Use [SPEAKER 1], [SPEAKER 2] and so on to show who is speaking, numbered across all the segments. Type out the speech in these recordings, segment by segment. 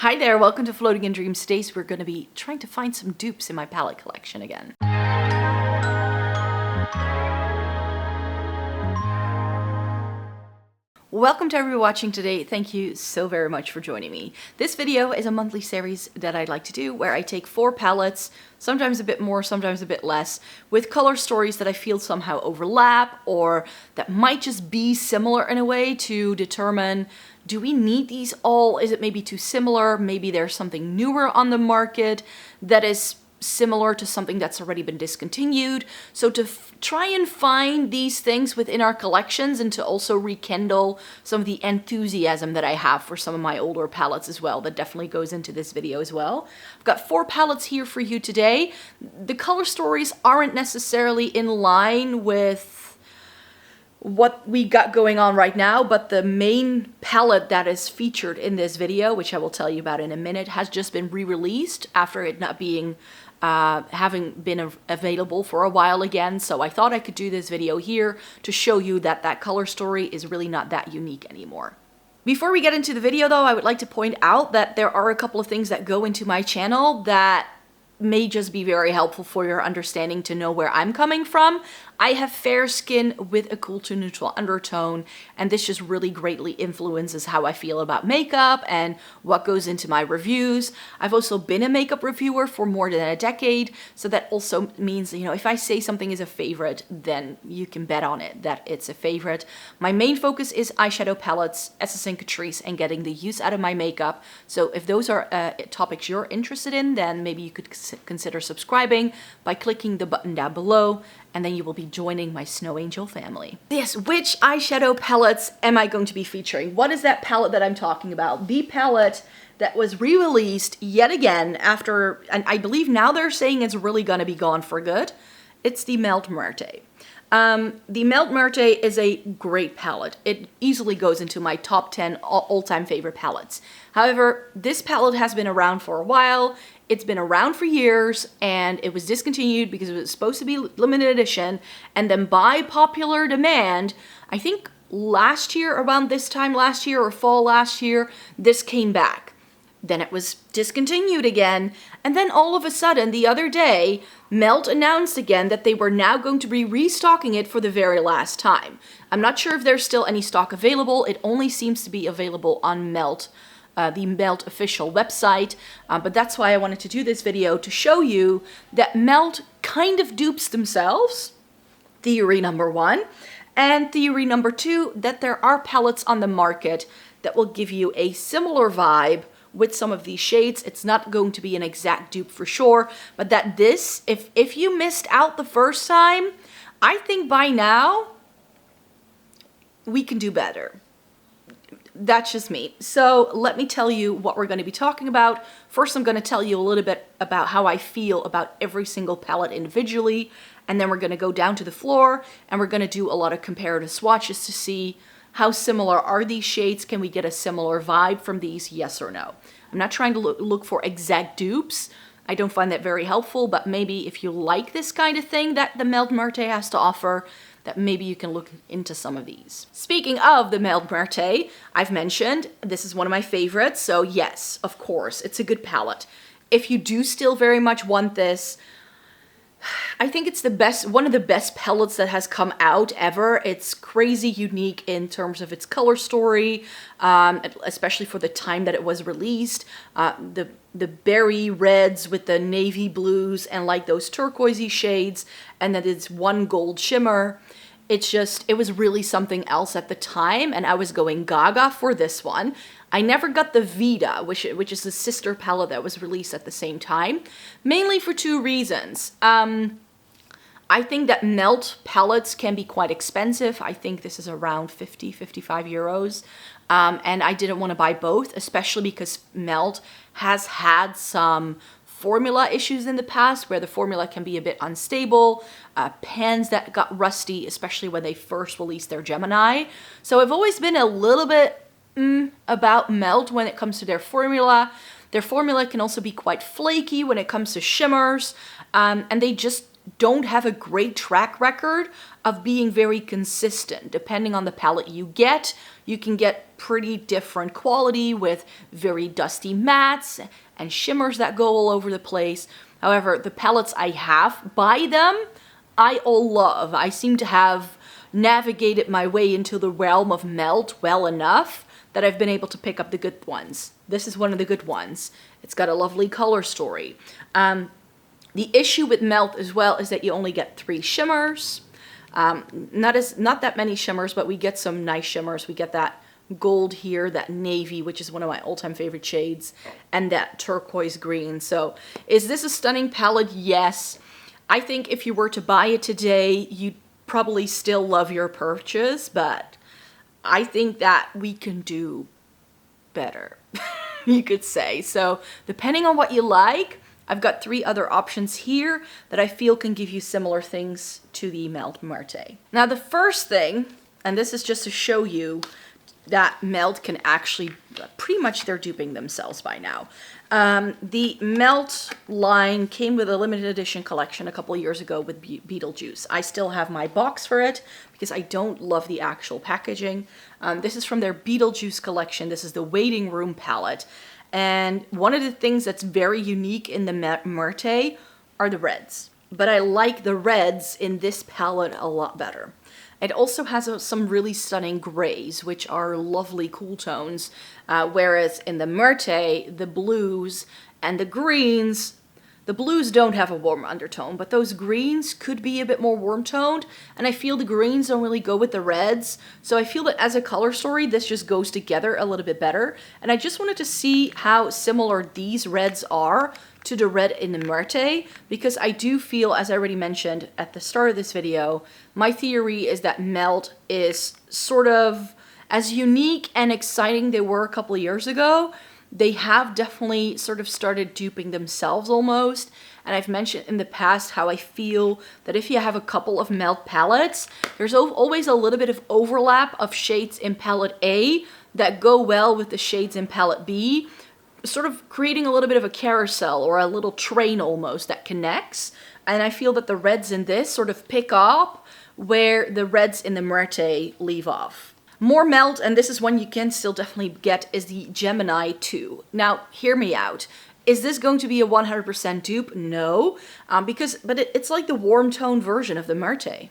[SPEAKER 1] Hi there, welcome to Floating in Dreams. Today we're going to be trying to find some dupes in my palette collection again. Welcome to everyone watching today. Thank you so very much for joining me. This video is a monthly series that I'd like to do where I take 4 palettes, sometimes a bit more, sometimes a bit less, with color stories that I feel somehow overlap or that might just be similar in a way to determine, do we need these all? Is it maybe too similar? Maybe there's something newer on the market that is similar to something that's already been discontinued. So to try and find these things within our collections and to also rekindle some of the enthusiasm that I have for some of my older palettes as well, that definitely goes into this video as well. I've got 4 palettes here for you today. The color stories aren't necessarily in line with what we got going on right now, but the main palette that is featured in this video, which I will tell you about in a minute, has just been re-released after it not being having been available for a while again. So I thought I could do this video here to show you that that color story is really not that unique anymore. Before we get into the video though, I would like to point out that there are a couple of things that go into my channel that may just be very helpful for your understanding to know where I'm coming from. I have fair skin with a cool to neutral undertone, and this just really greatly influences how I feel about makeup and what goes into my reviews. I've also been a makeup reviewer for more than a decade, so that also means, you know, if I say something is a favorite, then you can bet on it that it's a favorite. My main focus is eyeshadow palettes, essence and Catrice, and getting the use out of my makeup. So if those are topics you're interested in, then maybe you could consider subscribing by clicking the button down below, and then you will be joining my Snow Angel family. Yes, which eyeshadow palettes am I going to be featuring? What is that palette that I'm talking about? The palette that was re-released yet again after, and I believe now they're saying it's really gonna be gone for good. It's the Melt Muerte. The Melt Muerte is a great palette. It easily goes into my top 10 all-time favorite palettes. However, this palette has been around for a while. It's been around for years, and it was discontinued because it was supposed to be limited edition, and then by popular demand, I think last year, around this time last year or fall last year, this came back. Then it was discontinued again, and then all of a sudden, the other day, Melt announced again that they were now going to be restocking it for the very last time. I'm not sure if there's still any stock available. It only seems to be available on Melt, the Melt official website, but that's why I wanted to do this video, to show you that Melt kind of dupes themselves, theory number 1, and theory number 2, that there are palettes on the market that will give you a similar vibe with some of these shades. It's not going to be an exact dupe for sure, but that this, if you missed out the first time, I think by now we can do better. That's just me. So let me tell you what we're going to be talking about. First, I'm going to tell you a little bit about how I feel about every single palette individually, and then we're going to go down to the floor and we're going to do a lot of comparative swatches to see how similar are these shades. Can we get a similar vibe from these, yes or no? I'm not trying to look for exact dupes. I don't find that very helpful, but maybe if you like this kind of thing that the Melt Muerte has to offer, that maybe you can look into some of these. Speaking of the Melt Muerte, I've mentioned this is one of my favorites, so yes, of course, it's a good palette. If you do still very much want this, I think it's the best, one of the best palettes that has come out ever. It's crazy unique in terms of its color story, especially for the time that it was released. The berry reds with the navy blues and like those turquoisey shades, and then it's one gold shimmer. It's just, it was really something else at the time, and I was going gaga for this one. I never got the Vita, which is the sister palette that was released at the same time, mainly for 2 reasons. I think that Melt palettes can be quite expensive. I think this is around 50-55 euros. And I didn't want to buy both, especially because Melt has had some formula issues in the past where the formula can be a bit unstable, pans that got rusty, especially when they first released their Gemini. So I've always been a little bit about Melt when it comes to their formula. Their formula can also be quite flaky when it comes to shimmers, and they just don't have a great track record of being very consistent. Depending on the palette you can get pretty different quality with very dusty mattes and shimmers that go all over the place. However, the palettes I have by them, I all love. I seem to have navigated my way into the realm of Melt well enough that I've been able to pick up the good ones. This is one of the good ones. It's got a lovely color story. The issue with Melt as well is that you only get 3 shimmers. Not that many shimmers, but we get some nice shimmers. We get that gold here, that navy, which is one of my all-time favorite shades, and that turquoise green. So is this a stunning palette? Yes. I think if you were to buy it today, you'd probably still love your purchase, but I think that we can do better, you could say. So depending on what you like, I've got 3 other options here that I feel can give you similar things to the Melt Muerte. Now the first thing, and this is just to show you that Melt can actually, pretty much they're duping themselves by now. The Melt line came with a limited edition collection a couple of years ago with Beetlejuice. I still have my box for it because I don't love the actual packaging. This is from their Beetlejuice collection. This is the Waiting Room palette. And one of the things that's very unique in the Muerte are the reds. But I like the reds in this palette a lot better. It also has some really stunning grays, which are lovely cool tones, whereas in the Muerte, the blues and the greens, the blues don't have a warm undertone, but those greens could be a bit more warm toned, and I feel the greens don't really go with the reds, so I feel that as a color story, this just goes together a little bit better, and I just wanted to see how similar these reds are to the red in the Muerte, because I do feel, as I already mentioned at the start of this video, my theory is that Melt is sort of as unique and exciting they were a couple of years ago. They have definitely sort of started duping themselves almost, and I've mentioned in the past how I feel that if you have a couple of Melt palettes, there's always a little bit of overlap of shades in palette A that go well with the shades in palette B, sort of creating a little bit of a carousel or a little train almost that connects. And I feel that the reds in this sort of pick up where the reds in the Muerte leave off. More Melt, and this is one you can still definitely get, is the Gemini 2. Now, hear me out. Is this going to be a 100% dupe? No, but it's like the warm tone version of the Muerte.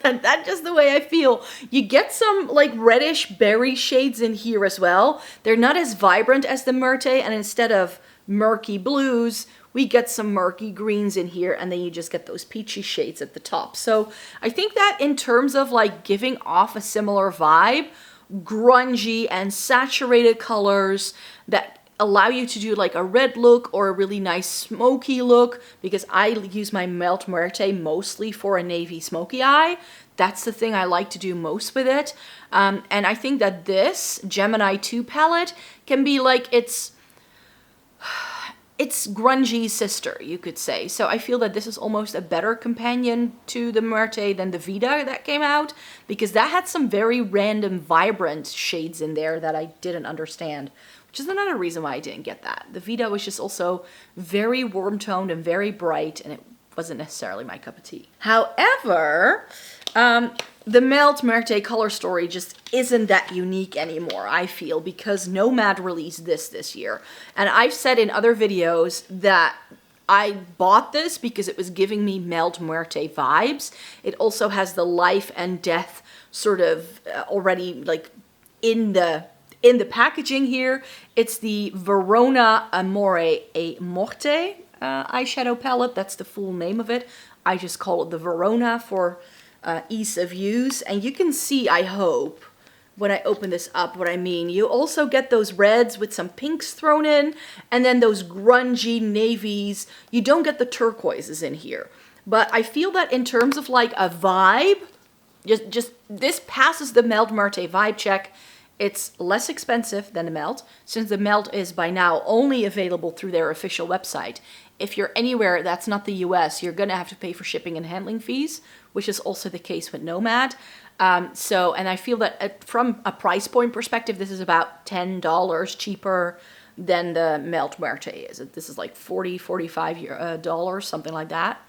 [SPEAKER 1] That's just the way I feel. You get some like reddish berry shades in here as well. They're not as vibrant as the Muerte, and instead of murky blues, we get some murky greens in here, and then you just get those peachy shades at the top. So I think that in terms of like giving off a similar vibe, grungy and saturated colors that allow you to do like a red look or a really nice smoky look, because I use my Melt Muerte mostly for a navy smoky eye. That's the thing I like to do most with it. And I think that this Gemini 2 palette can be like its grungy sister, you could say. So I feel that this is almost a better companion to the Muerte than the Vida that came out, because that had some very random vibrant shades in there that I didn't understand, which is another reason why I didn't get that. The Vida was just also very warm toned and very bright, and it wasn't necessarily my cup of tea. However, the Melt Muerte color story just isn't that unique anymore, I feel, because Nomad released this year. And I've said in other videos that I bought this because it was giving me Melt Muerte vibes. It also has the life and death sort of already like in the packaging here. It's the Verona Amore e Morte eyeshadow palette. That's the full name of it. I just call it the Verona for ease of use. And you can see, I hope, when I open this up, what I mean. You also get those reds with some pinks thrown in, and then those grungy navies. You don't get the turquoises in here. But I feel that in terms of like a vibe, just this passes the Melt Muerte vibe check. It's less expensive than the Melt, since the Melt is by now only available through their official website. If you're anywhere that's not the US, you're going to have to pay for shipping and handling fees, which is also the case with Nomad. And I feel that from a price point perspective, this is about $10 cheaper than the Melt Muerte is. This is like $40, $45 something like that.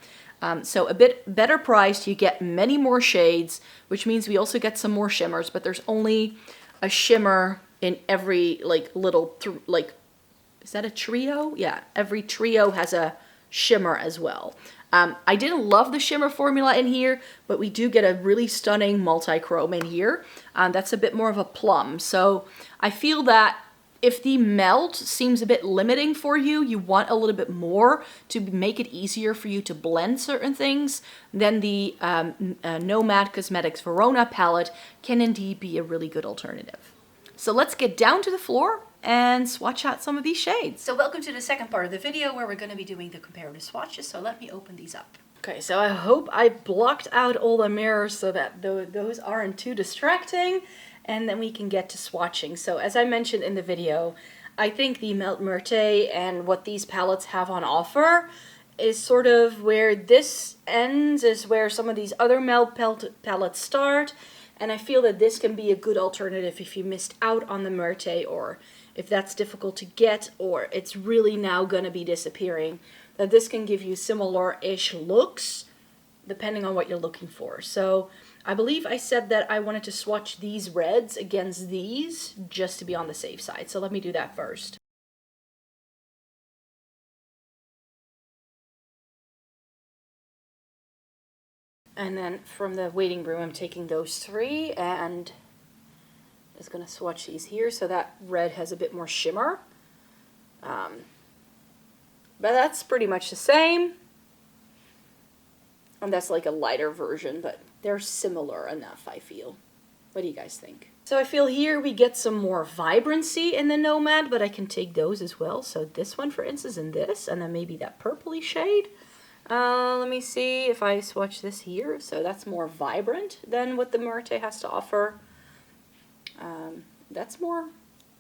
[SPEAKER 1] So a bit better priced, you get many more shades, which means we also get some more shimmers, but there's only a shimmer in every like little, is that a trio? Yeah, every trio has a shimmer as well. I didn't love the shimmer formula in here, but we do get a really stunning multi-chrome in here. That's a bit more of a plum. So I feel that if the melt seems a bit limiting for you, you want a little bit more to make it easier for you to blend certain things, then the Nomad Cosmetics Verona palette can indeed be a really good alternative. So let's get down to the floor and swatch out some of these shades. So welcome to the second part of the video where we're going to be doing the comparative swatches. So let me open these up. Okay, so I hope I blocked out all the mirrors so that those aren't too distracting, and then we can get to swatching. So as I mentioned in the video, I think the Melt Muerte and what these palettes have on offer is sort of where this ends, is where some of these other Melt palettes start. And I feel that this can be a good alternative if you missed out on the Muerte, or if that's difficult to get, or it's really now gonna be disappearing, that this can give you similar-ish looks depending on what you're looking for. So I believe I said that I wanted to swatch these reds against these just to be on the safe side. So let me do that first. And then from the waiting room, I'm taking those three and just gonna swatch these here. So that red has a bit more shimmer. But that's pretty much the same. And that's like a lighter version, but they're similar enough, I feel. What do you guys think? So I feel here we get some more vibrancy in the Nomad, but I can take those as well. So this one, for instance, and this, and then maybe that purpley shade. Let me see if I swatch this here. So that's more vibrant than what the Muerte has to offer. That's more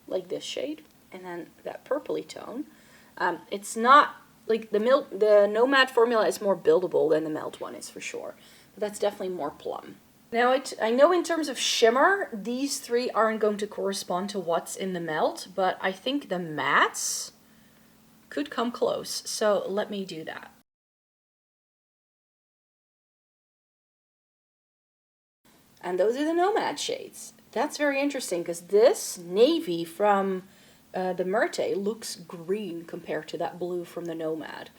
[SPEAKER 1] like this shade. And then that purpley tone. It's not, like the Nomad formula is more buildable than the Melt one is for sure. But that's definitely more plum. Now I know in terms of shimmer, these three aren't going to correspond to what's in the Melt, but I think the mattes could come close. So let me do that. And those are the Nomad shades. That's very interesting because this navy from the Muerte looks green compared to that blue from the Nomad.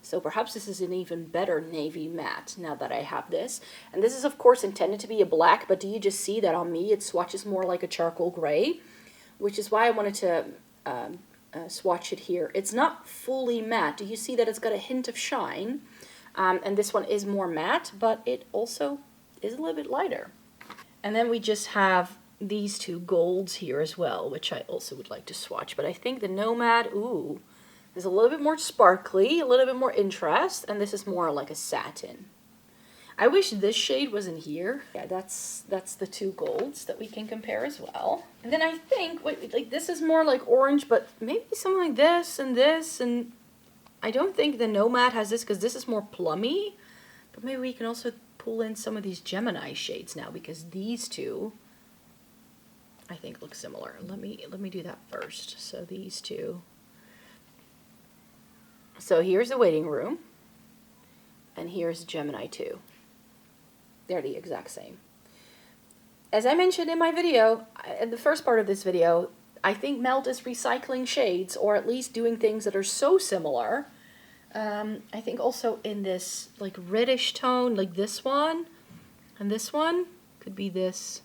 [SPEAKER 1] So perhaps this is an even better navy matte now that I have this. And this is of course intended to be a black, but do you just see that on me it swatches more like a charcoal gray? Which is why I wanted to swatch it here. It's not fully matte. Do you see that it's got a hint of shine? And this one is more matte, but it also is a little bit lighter. And then we just have these two golds here as well, which I also would like to swatch. But I think the Nomad, ooh, is a little bit more sparkly, a little bit more interest, and this is more like a satin. I wish this shade was in here. Yeah, that's the two golds that we can compare as well. And then I think, wait, like this is more like orange, but maybe something like this, and I don't think the Nomad has this because this is more plummy, but maybe we can also pull in some of these Gemini shades now because these two I think look similar. Let me do that first. So these two. So here's the waiting room and here's Gemini 2. They're the exact same. As I mentioned in my video, in the first part of this video, I think Melt is recycling shades, or at least doing things that are so similar. I think also in this like reddish tone, like this one, and this one could be this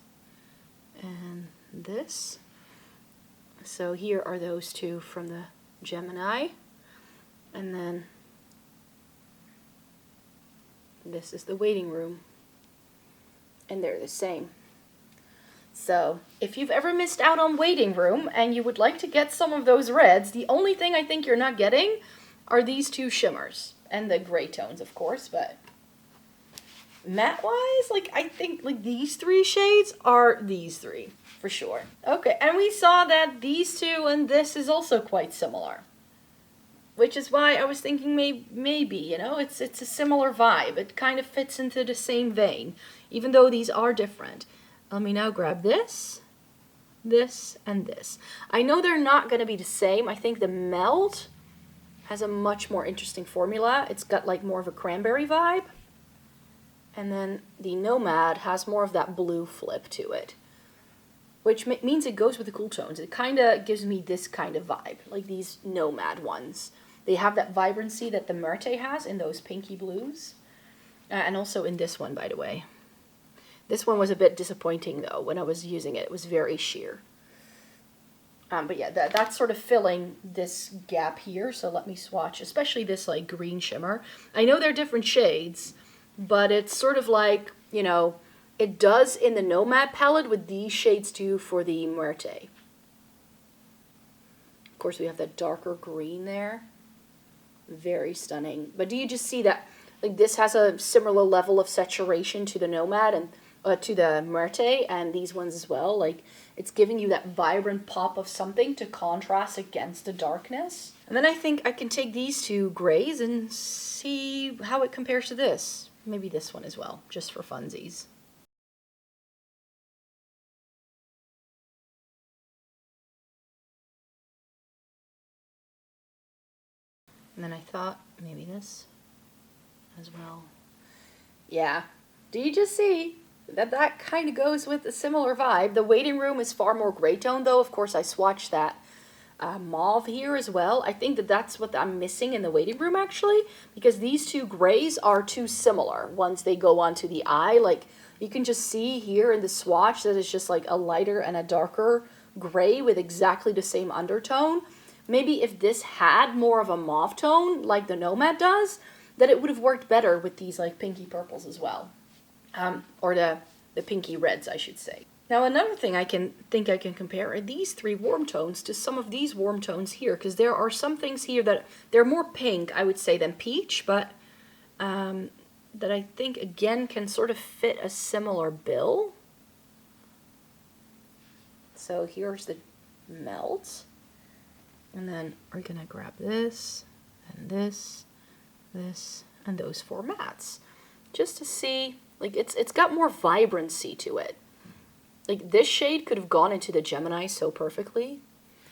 [SPEAKER 1] and this. So here are those two from the Gemini, and then this is the waiting room, and they're the same. So if you've ever missed out on waiting room and you would like to get some of those reds, the only thing I think you're not getting are these two shimmers and the gray tones, of course, but matte wise, like I think like these three shades are these three for sure. Okay, and we saw that these two and this is also quite similar, which is why I was thinking maybe, you know, it's a similar vibe. It kind of fits into the same vein, even though these are different. Let me now grab this, this, and this. I know they're not going to be the same. I think the Melt has a much more interesting formula. It's got like more of a cranberry vibe. And then the Nomad has more of that blue flip to it, which means it goes with the cool tones. It kind of gives me this kind of vibe, like these Nomad ones. They have that vibrancy that the Muerte has in those pinky blues. And also in this one, by the way. This one was a bit disappointing, though, when I was using it. It was very sheer. But yeah, that's sort of filling this gap here. So let me swatch, especially this like green shimmer. I know they're different shades, but it's sort of like, you know, it does in the Nomad palette with these shades too for the Muerte. Of course, we have that darker green there. Very stunning. But do you just see that, like, this has a similar level of saturation to the Nomad and to the Muerte, and these ones as well. Like, it's giving you that vibrant pop of something to contrast against the darkness. And then I think I can take these two grays and see how it compares to this. Maybe this one as well, just for funsies. And then I thought maybe this as well. Yeah, do you just see that kind of goes with a similar vibe? The Waiting Room is far more gray tone, though. Of course, I swatched that mauve here as well. I think that's what I'm missing in the Waiting Room, actually, because these two grays are too similar once they go onto the eye. Like, you can just see here in the swatch that it's just like a lighter and a darker gray with exactly the same undertone. Maybe if this had more of a mauve tone, like the Nomad does, that it would have worked better with these like pinky purples as well. Or the pinky reds, I should say. Now, another thing I can compare are these three warm tones to some of these warm tones here, because there are some things here that they're more pink, I would say, than peach, but that I think, again, can sort of fit a similar bill. So here's the Melt. And then we're going to grab this, and this, and those four mattes. Just to see, like, it's got more vibrancy to it. Like, this shade could have gone into the Gemini so perfectly.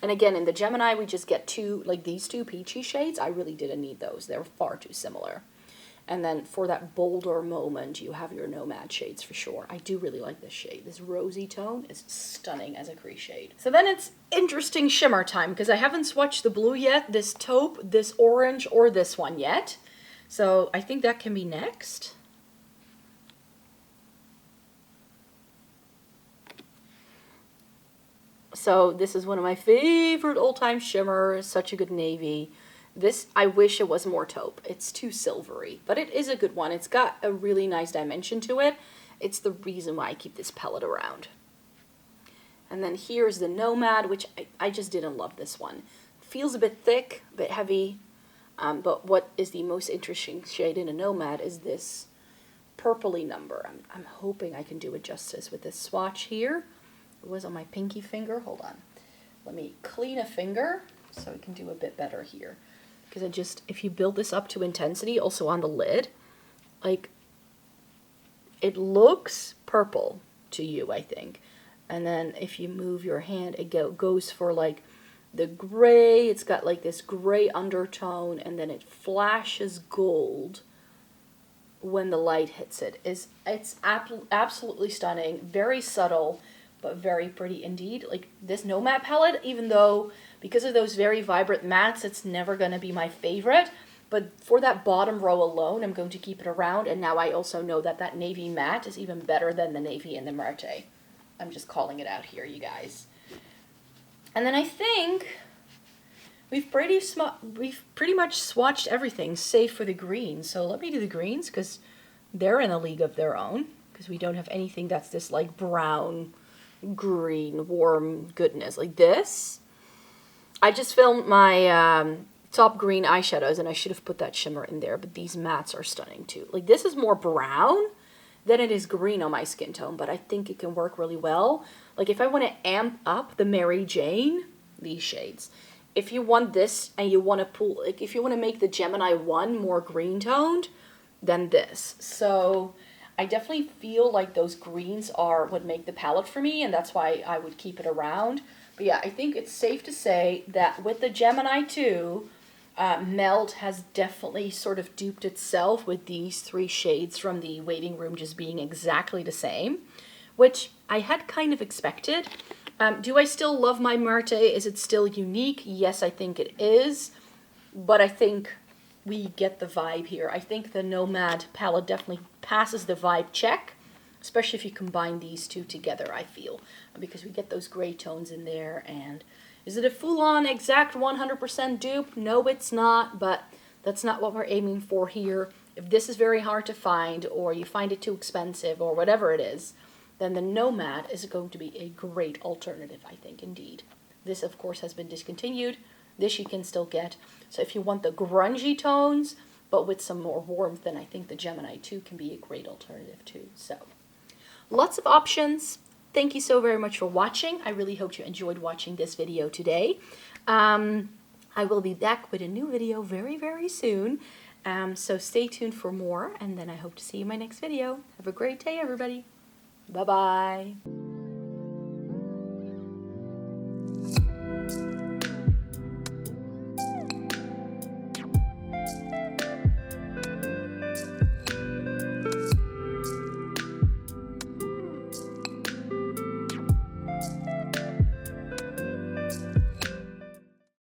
[SPEAKER 1] And again, in the Gemini, we just get two, like these two peachy shades. I really didn't need those. They're far too similar. And then for that bolder moment, you have your Nomad shades for sure. I do really like this shade. This rosy tone is stunning as a crease shade. So then it's interesting shimmer time, because I haven't swatched the blue yet, this taupe, this orange, or this one yet. So I think that can be next. So this is one of my favorite all-time shimmers, such a good navy. This, I wish it was more taupe. It's too silvery, but it is a good one. It's got a really nice dimension to it. It's the reason why I keep this palette around. And then here's the Nomad, which I just didn't love this one. Feels a bit thick, a bit heavy, but what is the most interesting shade in a Nomad is this purpley number. I'm hoping I can do it justice with this swatch here. It was on my pinky finger. Hold on. Let me clean a finger so we can do a bit better here. Because if you build this up to intensity, also on the lid, like, it looks purple to you, I think. And then if you move your hand, it goes for like the gray. It's got like this gray undertone, and then it flashes gold when the light hits it. It's absolutely stunning, very subtle, but very pretty indeed. Like, this Nomad palette, even though because of those very vibrant mattes, it's never going to be my favorite. But for that bottom row alone, I'm going to keep it around. And now I also know that that navy matte is even better than the navy in the Muerte. I'm just calling it out here, you guys. And then I think we've pretty much swatched everything, save for the greens. So let me do the greens, because they're in a league of their own. Because we don't have anything that's this, like, brown, green, warm goodness. Like this. I just filmed my top green eyeshadows, and I should have put that shimmer in there, but these mattes are stunning too. Like, this is more brown than it is green on my skin tone, but I think it can work really well. Like, if I want to amp up the Mary Jane, these shades. If you want this and you want to pull, like, if you want to make the Gemini 1 more green toned, then this. So I definitely feel like those greens are what make the palette for me, and that's why I would keep it around. But yeah, I think it's safe to say that with the Gemini 2, Melt has definitely sort of duped itself with these 3 shades from the waiting room just being exactly the same, which I had kind of expected. Do I still love my Muerte? Is it still unique? Yes, I think it is, but I think we get the vibe here. I think the Nomad palette definitely passes the vibe check, especially if you combine these two together, I feel, because we get those gray tones in there. And is it a full-on exact 100% dupe? No, it's not, but that's not what we're aiming for here. If this is very hard to find, or you find it too expensive, or whatever it is, then the Nomad is going to be a great alternative, I think, indeed. This, of course, has been discontinued. This you can still get. So if you want the grungy tones, but with some more warmth, then I think the Gemini 2 can be a great alternative too. So, lots of options. Thank you so very much for watching. I really hope you enjoyed watching this video today. I will be back with a new video very, very soon. So stay tuned for more, and then I hope to see you in my next video. Have a great day, everybody. Bye-bye.